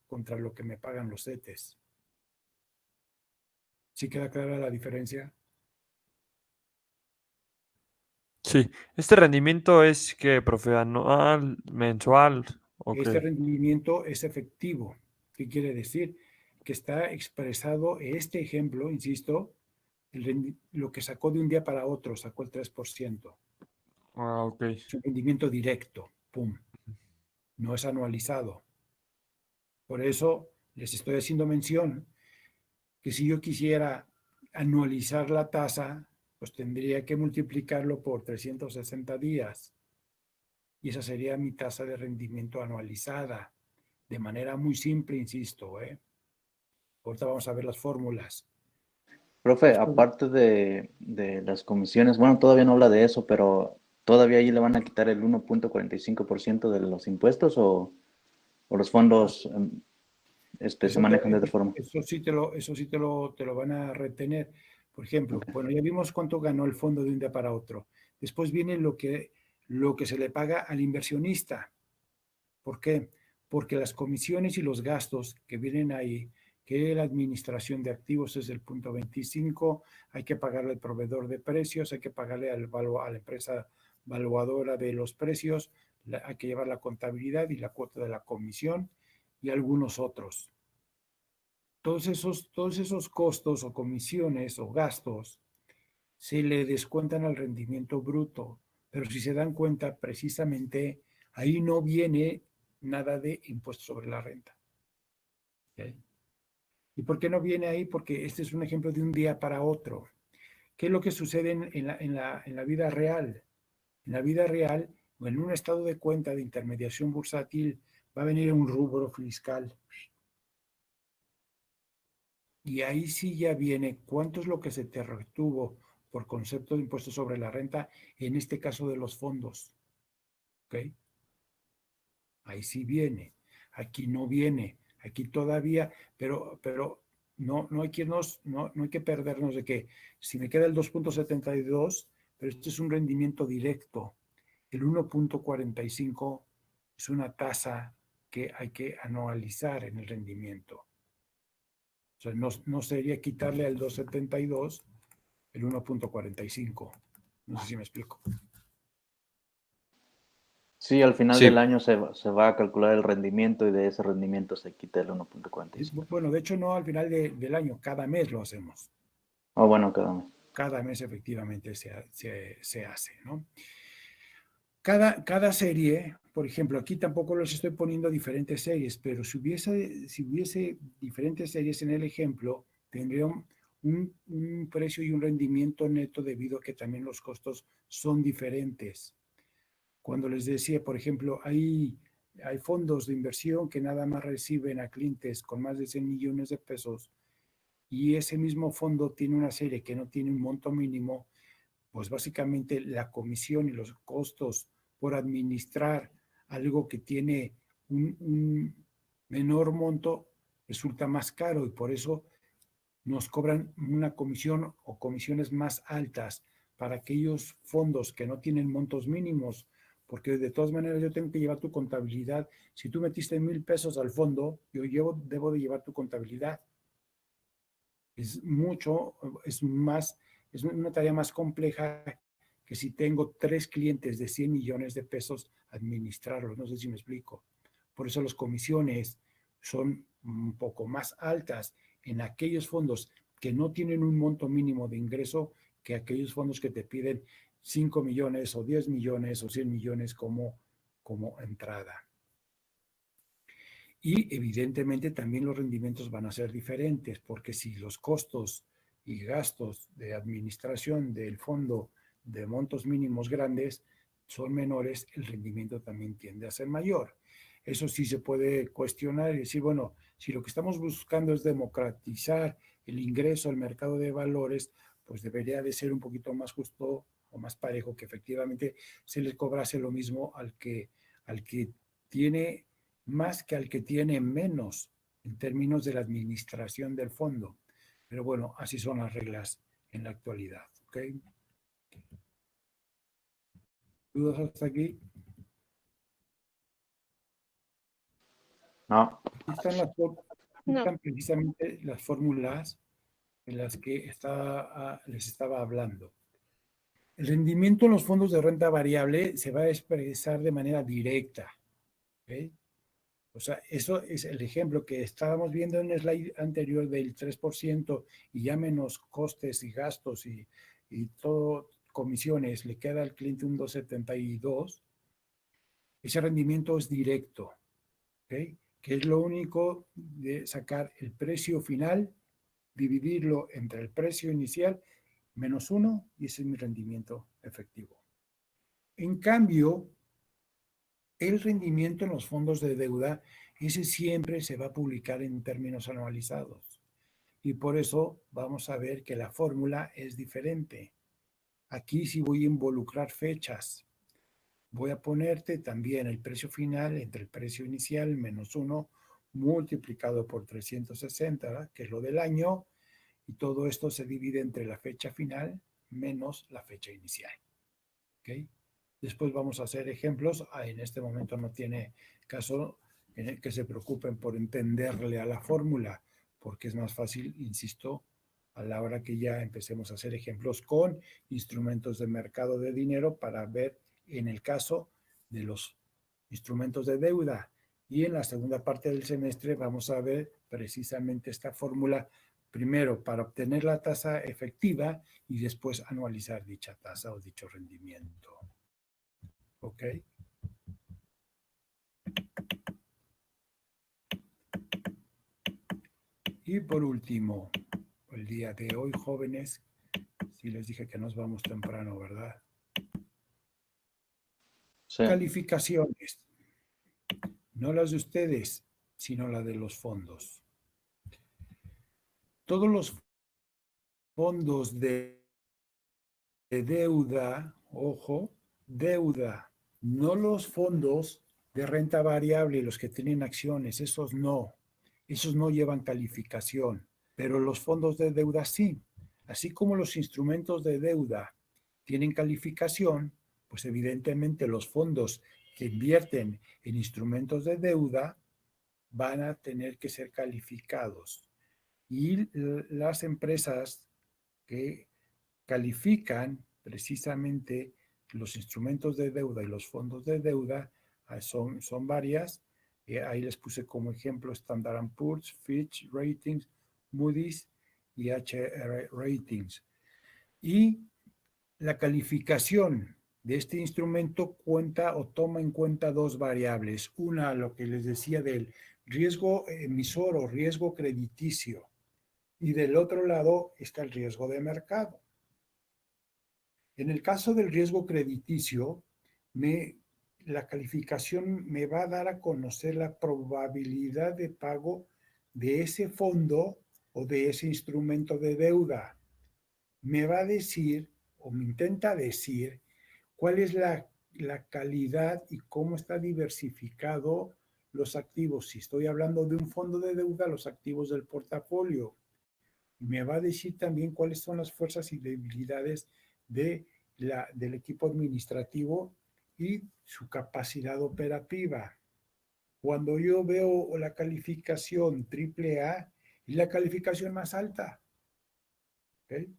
contra lo que me pagan los CETES. ¿Sí queda clara la diferencia? Sí. ¿Este rendimiento es que, profe, anual, mensual o Este qué? rendimiento es efectivo. ¿Qué quiere decir? Que está expresado este ejemplo, insisto, lo que sacó de un día para otro, sacó el 3%. Ah, ok. Es un rendimiento directo, pum, no es anualizado. Por eso les estoy haciendo mención que si yo quisiera anualizar la tasa, pues tendría que multiplicarlo por 360 días. Y esa sería mi tasa de rendimiento anualizada. De manera muy simple, insisto, ¿eh? Ahorita vamos a ver las fórmulas. Profe, Después, aparte de las comisiones, bueno, todavía no habla de eso, pero ¿todavía ahí le van a quitar el 1.45% de los impuestos o los fondos se manejan de otra forma? eso sí te lo van a retener. Por ejemplo, Okay. bueno, ya vimos cuánto ganó el fondo de un día para otro. Después viene lo que se le paga al inversionista. ¿Por qué? Porque las comisiones y los gastos que vienen ahí, que la administración de activos es el punto 25, hay que pagarle al proveedor de precios, hay que pagarle a la empresa valuadora de los precios, hay que llevar la contabilidad y la cuota de la comisión y algunos otros. Todos esos costos o comisiones o gastos se le descuentan al rendimiento bruto, pero si se dan cuenta, precisamente ahí no viene nada de impuesto sobre la renta. ¿Okay? ¿Y por qué no viene ahí? Porque este es un ejemplo de un día para otro. ¿Qué es lo que sucede en la vida real? En la vida real, o en un estado de cuenta de intermediación bursátil, va a venir un rubro fiscal. Y ahí sí ya viene cuánto es lo que se te retuvo por concepto de impuesto sobre la renta, en este caso de los fondos. ¿Ok? Ahí sí viene. Aquí no viene. Aquí todavía, pero no hay que no hay que perdernos de que si me queda el 2.72, pero este es un rendimiento directo. El 1.45 es una tasa que hay que anualizar en el rendimiento. O sea, no sería quitarle al 2.72 el 1.45. No sé si me explico. Sí, al final del Sí. año se va a calcular el rendimiento y de ese rendimiento se quita el 1.45. Bueno, de hecho no al final del año, cada mes lo hacemos. Oh, bueno, cada mes. Cada mes efectivamente se hace, ¿no? Cada serie, por ejemplo, aquí tampoco los estoy poniendo diferentes series, pero si hubiese diferentes series en el ejemplo, tendría un precio y un rendimiento neto debido a que también los costos son diferentes. Cuando les decía, por ejemplo, hay fondos de inversión que nada más reciben a clientes con más de 100 millones de pesos y ese mismo fondo tiene una serie que no tiene un monto mínimo, pues básicamente la comisión y los costos por administrar algo que tiene un menor monto resulta más caro y por eso nos cobran una comisión o comisiones más altas para aquellos fondos que no tienen montos mínimos, porque de todas maneras yo tengo que llevar tu contabilidad. Si tú metiste 1,000 pesos al fondo, debo de llevar tu contabilidad. Es mucho, es una tarea más compleja que si tengo 3 clientes de 100 millones de pesos, administrarlos. No sé si me explico. Por eso las comisiones son un poco más altas en aquellos fondos que no tienen un monto mínimo de ingreso que aquellos fondos que te piden 5 millones o 10 millones o 100 millones como entrada. Y evidentemente también los rendimientos van a ser diferentes, porque si los costos y gastos de administración del fondo de montos mínimos grandes son menores, el rendimiento también tiende a ser mayor. Eso sí se puede cuestionar y decir, bueno, si lo que estamos buscando es democratizar el ingreso al mercado de valores, pues debería de ser un poquito más justo o más parejo, que efectivamente se les cobrase lo mismo al que tiene más que al que tiene menos en términos de la administración del fondo. Pero bueno, así son las reglas en la actualidad. ¿Ok? ¿Dudas hasta aquí? No. Aquí están precisamente las fórmulas en las que les estaba hablando. El rendimiento en los fondos de renta variable se va a expresar de manera directa. ¿Okay? O sea, eso es el ejemplo que estábamos viendo en el slide anterior del 3% y ya menos costes y gastos y todo, comisiones, le queda al cliente un 2.72. Ese rendimiento es directo, ¿okay? Que es lo único de sacar el precio final, dividirlo entre el precio inicial, menos 1, y ese es mi rendimiento efectivo. En cambio, el rendimiento en los fondos de deuda, ese siempre se va a publicar en términos anualizados. Y por eso vamos a ver que la fórmula es diferente. Aquí sí voy a involucrar fechas. Voy a ponerte también el precio final entre el precio inicial menos 1 multiplicado por 360, ¿verdad? Que es lo del año, y todo esto se divide entre la fecha final menos la fecha inicial. ¿Okay? Después vamos a hacer ejemplos. En este momento no tiene caso que se preocupen por entenderle a la fórmula, porque es más fácil, insisto, a la hora que ya empecemos a hacer ejemplos con instrumentos de mercado de dinero para ver en el caso de los instrumentos de deuda. Y en la segunda parte del semestre vamos a ver precisamente esta fórmula, primero para obtener la tasa efectiva y después anualizar dicha tasa o dicho rendimiento. ¿Ok? Y por último, el día de hoy, jóvenes, si les dije que nos vamos temprano, ¿verdad? Sí. Calificaciones. No las de ustedes, sino la de los fondos. Todos los fondos de deuda, ojo, deuda, no los fondos de renta variable, los que tienen acciones, esos no llevan calificación, pero los fondos de deuda sí. Así como los instrumentos de deuda tienen calificación, pues evidentemente los fondos que invierten en instrumentos de deuda van a tener que ser calificados. Y las empresas que califican precisamente los instrumentos de deuda y los fondos de deuda son varias. Ahí les puse como ejemplo Standard & Poor's, Fitch Ratings, Moody's y HR Ratings. Y la calificación de este instrumento cuenta o toma en cuenta dos variables. Una, lo que les decía del riesgo emisor o riesgo crediticio. Y del otro lado está el riesgo de mercado. En el caso del riesgo crediticio, la calificación me va a dar a conocer la probabilidad de pago de ese fondo o de ese instrumento de deuda. Me va a decir, o me intenta decir, cuál es la calidad y cómo está diversificado los activos. Si estoy hablando de un fondo de deuda, los activos del portafolio. Me va a decir también cuáles son las fuerzas y debilidades del equipo administrativo y su capacidad operativa. Cuando yo veo la calificación AAA, es la calificación más alta. ¿Okay?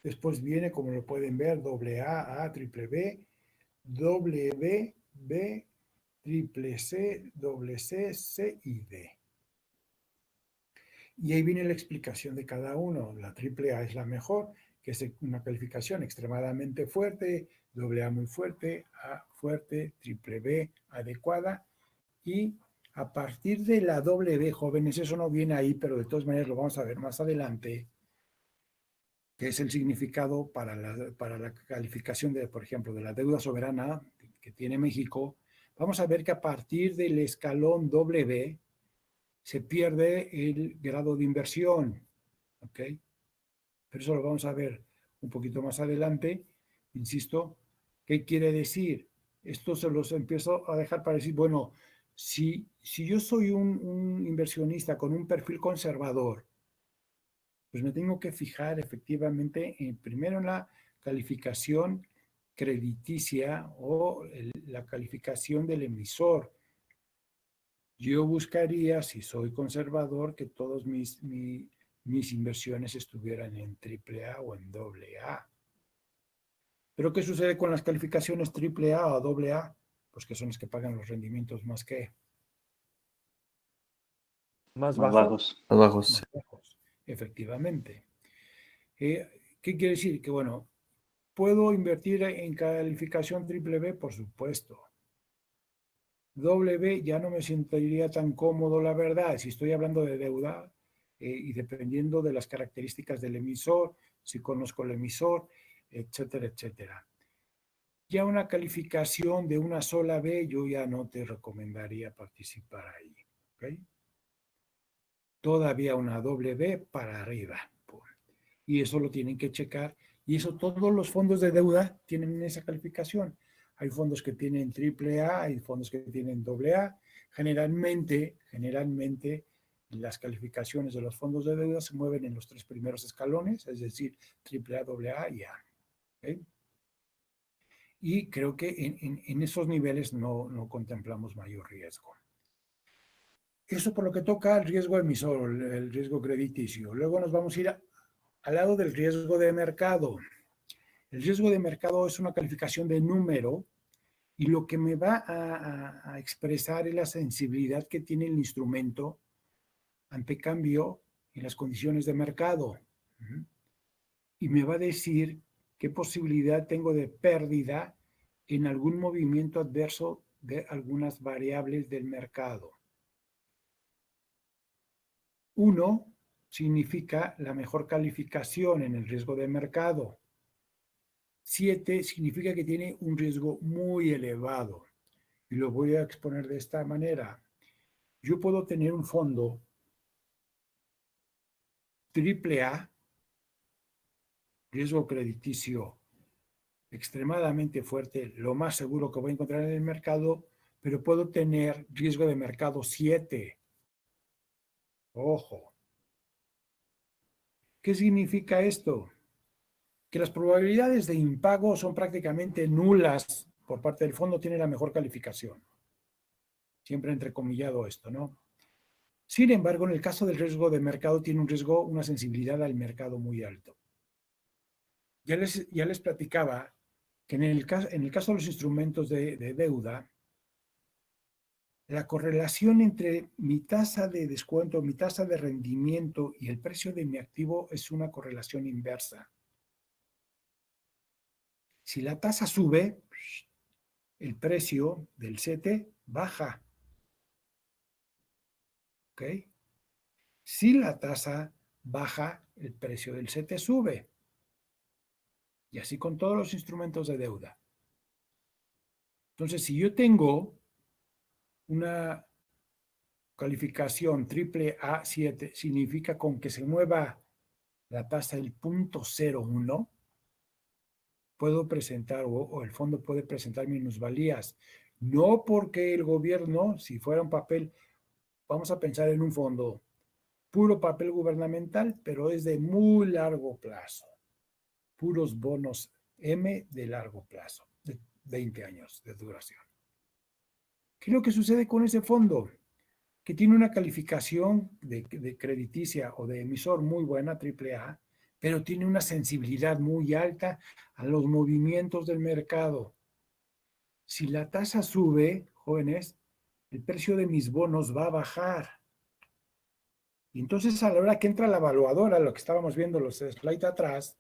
Después viene, como lo pueden ver, AA, A, triple B, B, B, triple C, doble C, C y D. Y ahí viene la explicación de cada uno. La AAA es la mejor, que es una calificación extremadamente fuerte, AA muy fuerte, A fuerte, triple B adecuada. Y a partir de la B, jóvenes, eso no viene ahí, pero de todas maneras lo vamos a ver más adelante, que es el significado para la calificación de, por ejemplo, de la deuda soberana que tiene México. Vamos a ver que a partir del escalón B, se pierde el grado de inversión, ¿ok? Pero eso lo vamos a ver un poquito más adelante. Insisto, ¿qué quiere decir? Esto se los empiezo a dejar para decir, bueno, si yo soy un inversionista con un perfil conservador, pues me tengo que fijar efectivamente primero en la calificación crediticia o la calificación del emisor. yo buscaría, si soy conservador, que todas mis inversiones estuvieran en AAA o en AA. Pero ¿qué sucede con las calificaciones AAA o AA? Pues que son las que pagan los rendimientos más Más Más bajo. bajos. Más bajos. más bajos, efectivamente. ¿Qué quiere decir? Que bueno, ¿puedo invertir en calificación BBB? Por supuesto. W ya no me sentiría tan cómodo, la verdad, si estoy hablando de deuda y dependiendo de las características del emisor, si conozco el emisor, etcétera, etcétera. Ya una calificación de una sola B, yo ya no te recomendaría participar ahí. ¿Okay? Todavía una doble B para arriba. Y eso lo tienen que checar. Y eso todos los fondos de deuda tienen esa calificación. Hay fondos que tienen AAA, hay fondos que tienen AA. Generalmente, las calificaciones de los fondos de deuda se mueven en los 3 primeros escalones, es decir, AAA, AA y A. ¿Okay? Y creo que en esos niveles no contemplamos mayor riesgo. Eso por lo que toca al riesgo emisor, el riesgo crediticio. Luego nos vamos a ir al lado del riesgo de mercado. El riesgo de mercado es una calificación de número y lo que me va a expresar es la sensibilidad que tiene el instrumento ante cambio en las condiciones de mercado. Y me va a decir qué posibilidad tengo de pérdida en algún movimiento adverso de algunas variables del mercado. 1 significa la mejor calificación en el riesgo de mercado. 7 significa que tiene un riesgo muy elevado. Y lo voy a exponer de esta manera. Yo puedo tener un fondo AAA, riesgo crediticio extremadamente fuerte, lo más seguro que voy a encontrar en el mercado, pero puedo tener riesgo de mercado 7. Ojo. ¿Qué significa esto? Que las probabilidades de impago son prácticamente nulas por parte del fondo, tiene la mejor calificación. Siempre entrecomillado esto, ¿no? Sin embargo, en el caso del riesgo de mercado, tiene un riesgo, una sensibilidad al mercado muy alto. Ya les platicaba que en el caso de los instrumentos de deuda, la correlación entre mi tasa de descuento, mi tasa de rendimiento y el precio de mi activo es una correlación inversa. Si la tasa sube, el precio del CETE baja. ¿Ok? Si la tasa baja, el precio del CETE sube. Y así con todos los instrumentos de deuda. Entonces, si yo tengo una calificación AAA7, significa con que se mueva la tasa del 0.01, puedo presentar, o el fondo puede presentar minusvalías. No porque el gobierno, si fuera un papel, vamos a pensar en un fondo, puro papel gubernamental, pero es de muy largo plazo. Puros bonos M de largo plazo, de 20 años de duración. ¿Qué es lo que sucede con ese fondo? Que tiene una calificación de crediticia o de emisor muy buena, AAA, pero tiene una sensibilidad muy alta a los movimientos del mercado. Si la tasa sube, jóvenes, el precio de mis bonos va a bajar. Y entonces a la hora que entra la evaluadora, lo que estábamos viendo los slides atrás,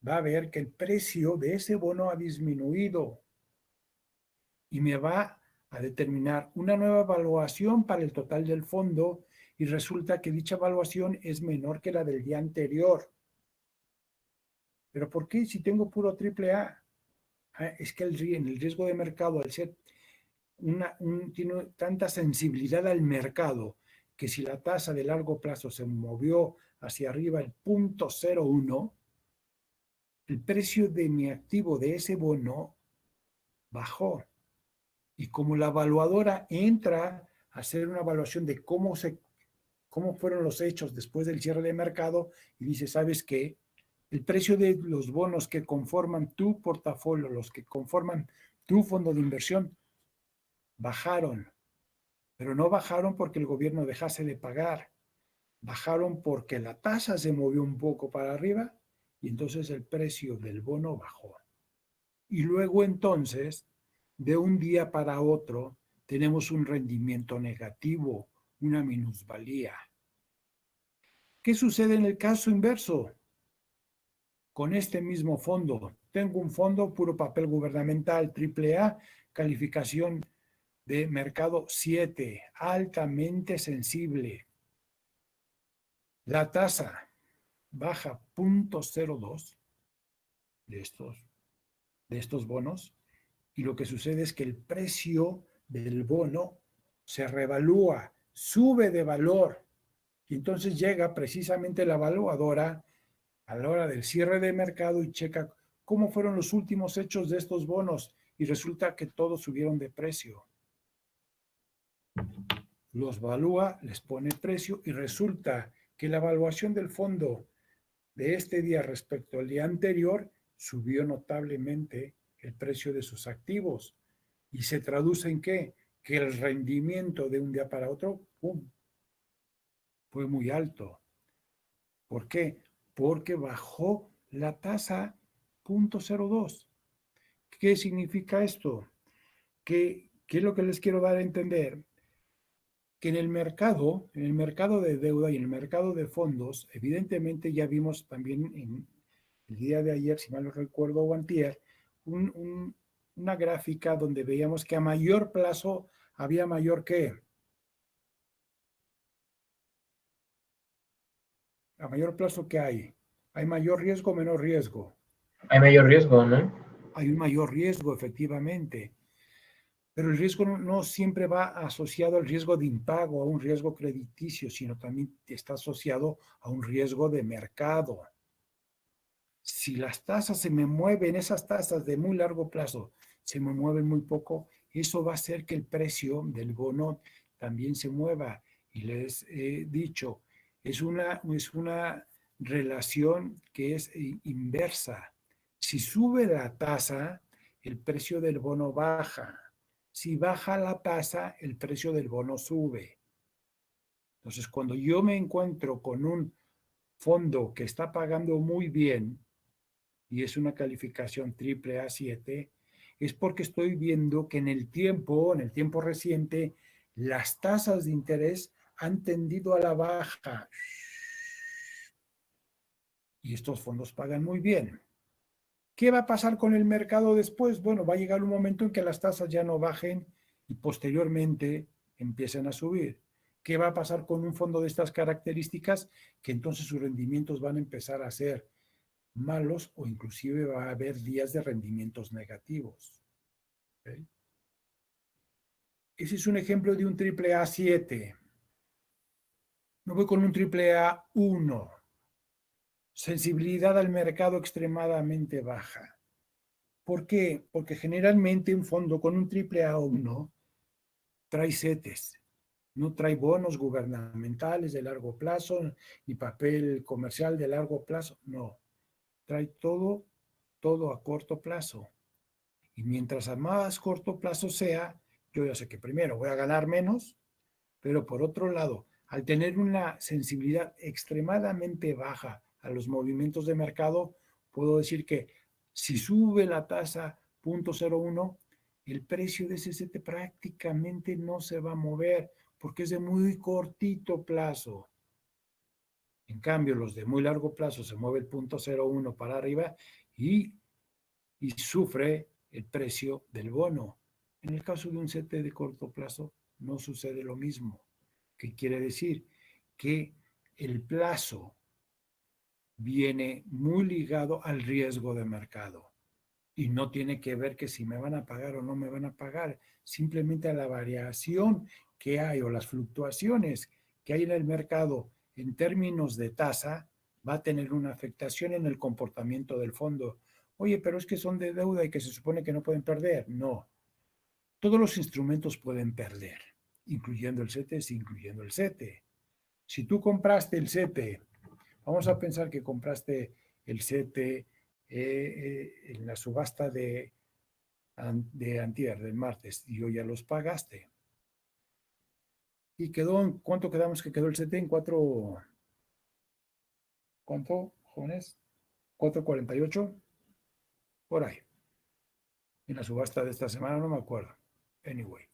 va a ver que el precio de ese bono ha disminuido y me va a determinar una nueva evaluación para el total del fondo y resulta que dicha evaluación es menor que la del día anterior. ¿Pero por qué si tengo puro AAA? Es que en el riesgo de mercado, al ser tiene tanta sensibilidad al mercado que si la tasa de largo plazo se movió hacia arriba el 0.01, el precio de mi activo de ese bono bajó. Y como la evaluadora entra a hacer una evaluación de cómo fueron los hechos después del cierre de mercado y dice, ¿sabes qué? El precio de los bonos que conforman tu portafolio, los que conforman tu fondo de inversión, bajaron. Pero no bajaron porque el gobierno dejase de pagar. Bajaron porque la tasa se movió un poco para arriba y entonces el precio del bono bajó. Y luego entonces, de un día para otro, tenemos un rendimiento negativo, una minusvalía. ¿Qué sucede en el caso inverso? Con este mismo fondo, tengo un fondo puro papel gubernamental, AAA, calificación de mercado 7, altamente sensible. La tasa baja 0.02 de estos bonos y lo que sucede es que el precio del bono se revalúa, sube de valor y entonces llega precisamente la evaluadora a la hora del cierre de mercado y checa cómo fueron los últimos hechos de estos bonos y resulta que todos subieron de precio. Los evalúa, les pone precio y resulta que la evaluación del fondo de este día respecto al día anterior subió notablemente el precio de sus activos. ¿Y se traduce en qué? Que el rendimiento de un día para otro, ¡pum!, fue muy alto. ¿Por qué? Porque bajó la tasa 0.02. ¿Qué significa esto? ¿Qué es lo que les quiero dar a entender? Que en el mercado de deuda y en el mercado de fondos, evidentemente ya vimos también en el día de ayer, si mal no recuerdo, o antier, una gráfica donde veíamos que a mayor plazo había mayor ¿qué? A mayor plazo ¿qué hay? ¿Hay mayor riesgo o menor riesgo? Hay mayor riesgo, ¿no? Hay un mayor riesgo, efectivamente. Pero el riesgo no siempre va asociado al riesgo de impago, a un riesgo crediticio, sino también está asociado a un riesgo de mercado. Si las tasas se me mueven, esas tasas de muy largo plazo se me mueven muy poco, eso va a hacer que el precio del bono también se mueva. Y les he dicho, es una relación que es inversa. Si sube la tasa, el precio del bono baja. Si baja la tasa, el precio del bono sube. Entonces, cuando yo me encuentro con un fondo que está pagando muy bien, y es una calificación AAA7, es porque estoy viendo que en el tiempo reciente, las tasas de interés han tendido a la baja. Y estos fondos pagan muy bien. ¿Qué va a pasar con el mercado después? Bueno, va a llegar un momento en que las tasas ya no bajen y posteriormente empiecen a subir. ¿Qué va a pasar con un fondo de estas características? Que entonces sus rendimientos van a empezar a ser malos o inclusive va a haber días de rendimientos negativos. ¿Okay? Ese es un ejemplo de un AAA7. Me voy con un AAA1. Sensibilidad al mercado extremadamente baja. ¿Por qué? Porque generalmente un fondo con un AAA1 trae CETES, no trae bonos gubernamentales de largo plazo, ni papel comercial de largo plazo, no. Trae todo a corto plazo. Y mientras a más corto plazo sea, yo ya sé que primero voy a ganar menos, pero por otro lado, al tener una sensibilidad extremadamente baja a los movimientos de mercado, puedo decir que si sube la tasa 0.01, el precio de ese CETE prácticamente no se va a mover porque es de muy cortito plazo. En cambio, los de muy largo plazo se mueve el 0.01 para arriba y sufre el precio del bono. En el caso de un CETE de corto plazo no sucede lo mismo. ¿Qué quiere decir? Que el plazo viene muy ligado al riesgo de mercado y no tiene que ver que si me van a pagar o no me van a pagar, simplemente a la variación que hay o las fluctuaciones que hay en el mercado en términos de tasa va a tener una afectación en el comportamiento del fondo. Oye, pero es que son de deuda y que se supone que no pueden perder. No, todos los instrumentos pueden perder, incluyendo el CETES, incluyendo el CETE. Si tú compraste el CETE, vamos a pensar que compraste el CETE en la subasta de antier, del martes, y hoy ya los pagaste. Y quedó, ¿en cuánto quedamos que quedó el CT? En 4, ¿cuánto, jóvenes? 4.48, por ahí. En la subasta de esta semana no me acuerdo. Anyway.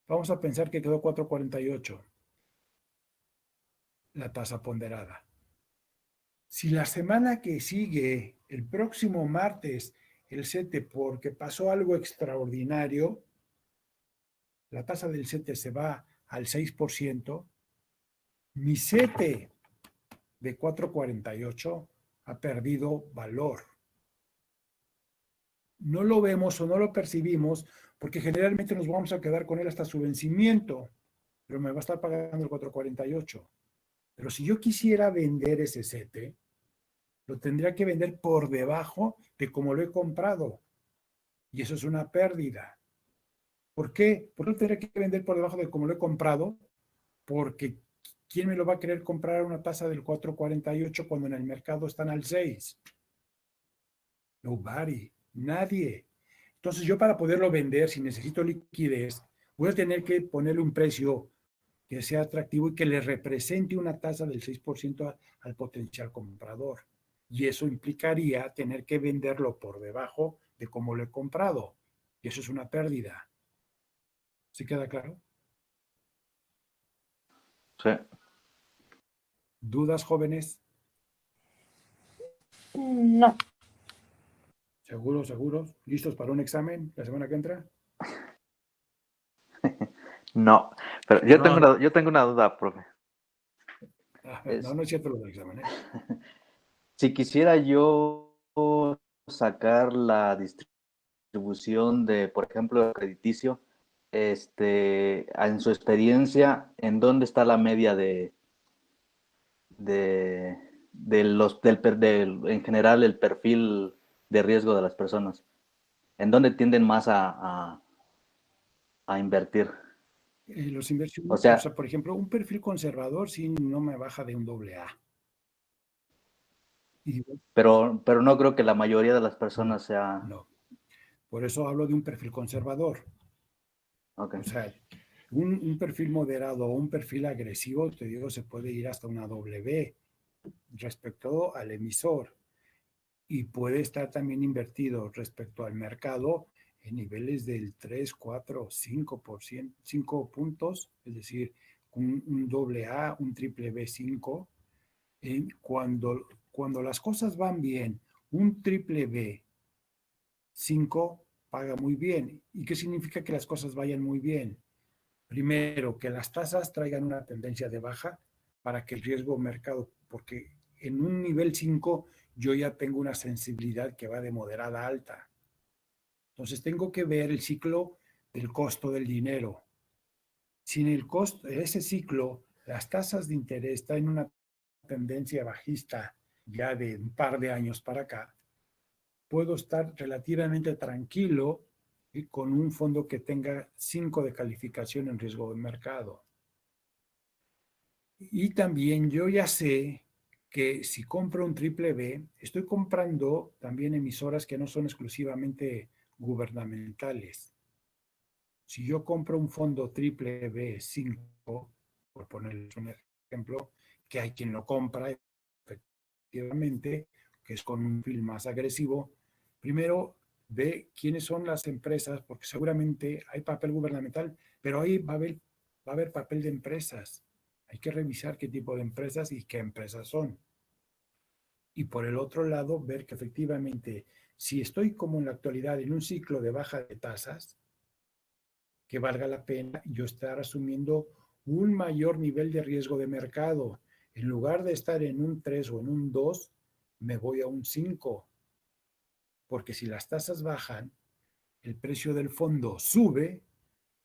Vamos a pensar que quedó 4.48 la tasa ponderada. Si la semana que sigue, el próximo martes, el CETE, porque pasó algo extraordinario, la tasa del CETE se va al 6%, mi CETE de 4.48 ha perdido valor. No lo vemos o no lo percibimos porque generalmente nos vamos a quedar con él hasta su vencimiento, pero me va a estar pagando el 4.48. Pero si yo quisiera vender ese CETE, lo tendría que vender por debajo de como lo he comprado. Y eso es una pérdida. ¿Por qué? ¿Por qué lo tendría que vender por debajo de como lo he comprado? Porque ¿quién me lo va a querer comprar a una tasa del 4.48 cuando en el mercado están al 6? Nobody, nadie. Entonces yo para poderlo vender, si necesito liquidez, voy a tener que ponerle un precio que sea atractivo y que le represente una tasa del 6% al potencial comprador. Y eso implicaría tener que venderlo por debajo de cómo lo he comprado. Y eso es una pérdida. ¿Sí queda claro? Sí. ¿Dudas, jóvenes? No. ¿Seguros, seguros? ¿Listos para un examen la semana que entra? No, pero yo tengo No, yo tengo una duda, profe. No es cierto lo del examen, ¿eh? Si quisiera yo sacar la distribución de, por ejemplo, crediticio, en su experiencia, ¿en dónde está la media en general, el perfil de riesgo de las personas? ¿En dónde tienden más a invertir? Los O inversionistas, o sea, sea, por ejemplo, un perfil conservador sí no me baja de un AA. Y pero no creo que la mayoría de las no, personas sea... no. Por eso hablo de un perfil conservador. Okay. O sea, un perfil moderado o un perfil agresivo, te digo, se puede ir hasta una W respecto al emisor. Y puede estar también invertido respecto al mercado en niveles del 3, 4, 5%, 5 puntos, es decir, un AA, un triple B5. Cuando las cosas van bien, un triple B5 paga muy bien. ¿Y qué significa que las cosas vayan muy bien? Primero, que las tasas traigan una tendencia de baja para que el riesgo mercado, porque en un nivel 5 yo ya tengo una sensibilidad que va de moderada a alta. Entonces tengo que ver el ciclo del costo del dinero. Si en el costo, en ese ciclo las tasas de interés están en una tendencia bajista ya de un par de años para acá, puedo estar relativamente tranquilo y con un fondo que tenga 5 de calificación en riesgo de mercado. Y también yo ya sé que si compro un triple B, estoy comprando también emisoras que no son exclusivamente gubernamentales. Si yo compro un fondo triple B5, por ponerles un ejemplo, que hay quien lo compra efectivamente, que es con un perfil más agresivo, primero ve quiénes son las empresas, porque seguramente hay papel gubernamental, pero ahí va a haber papel de empresas. Hay que revisar qué tipo de empresas y qué empresas son. Y por el otro lado, ver que efectivamente, si estoy como en la actualidad en un ciclo de baja de tasas, que valga la pena yo estar asumiendo un mayor nivel de riesgo de mercado. En lugar de estar en un 3 o en un 2, me voy a un 5. Porque si las tasas bajan, el precio del fondo sube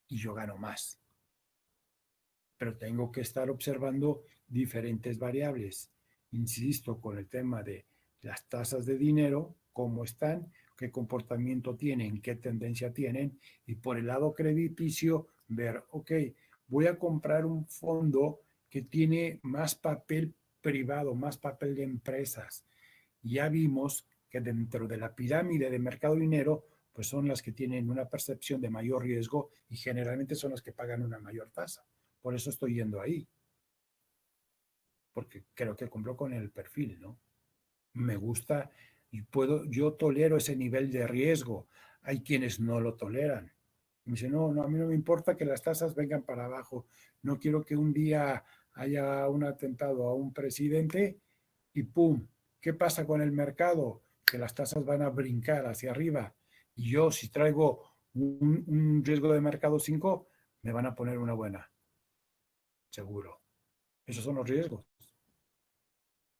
y yo gano más. Pero tengo que estar observando diferentes variables. Insisto con el tema de las tasas de dinero, cómo están, qué comportamiento tienen, qué tendencia tienen, y por el lado crediticio, ver, ok, voy a comprar un fondo que tiene más papel privado, más papel de empresas. Ya vimos que dentro de la pirámide de mercado dinero, pues son las que tienen una percepción de mayor riesgo y generalmente son las que pagan una mayor tasa. Por eso estoy yendo ahí. Porque creo que cumplo con el perfil, ¿no? Me gusta y yo tolero ese nivel de riesgo. Hay quienes no lo toleran. Me dicen, no, a mí no me importa que las tasas vengan para abajo. No quiero que un día haya un atentado a un presidente y ¡pum! ¿Qué pasa con el mercado? Que las tasas van a brincar hacia arriba. Y yo, si traigo un riesgo de mercado 5, me van a poner una buena. Seguro. Esos son los riesgos.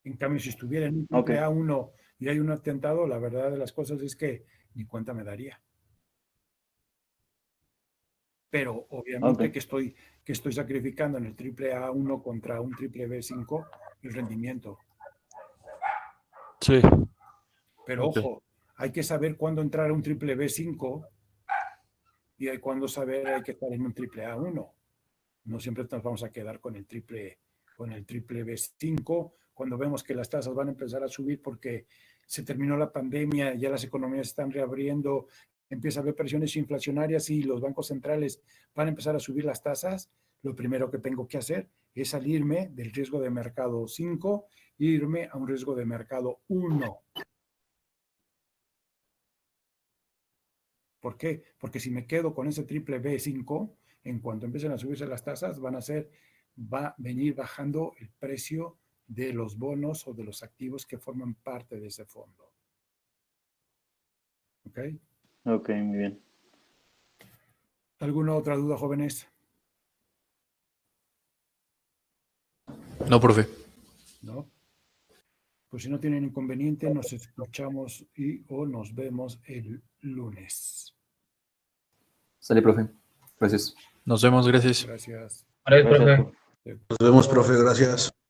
En cambio, si estuviera en un triple A1 y hay un atentado, la verdad de las cosas es que ni cuenta me daría. Pero obviamente que estoy sacrificando en el triple A1 contra un triple B5 el rendimiento. Sí. Pero ojo, hay que saber cuándo entrar a un triple B5 y hay cuándo saber hay que estar en un triple A1. No siempre nos vamos a quedar con el triple B5 cuando vemos que las tasas van a empezar a subir porque se terminó la pandemia, ya las economías están reabriendo, empieza a haber presiones inflacionarias y los bancos centrales van a empezar a subir las tasas. Lo primero que tengo que hacer es salirme del riesgo de mercado 5 e irme a un riesgo de mercado 1. ¿Por qué? Porque si me quedo con ese triple B5, en cuanto empiecen a subirse las tasas, va a venir bajando el precio de los bonos o de los activos que forman parte de ese fondo. ¿Ok? Ok, muy bien. ¿Alguna otra duda, jóvenes? No, profe. ¿No? Pues si no tienen inconveniente, nos escuchamos o nos vemos el lunes. Sale, profe. Gracias. Nos vemos, gracias. Gracias. Gracias, Gracias, profe. profe. Nos vemos, profe, gracias.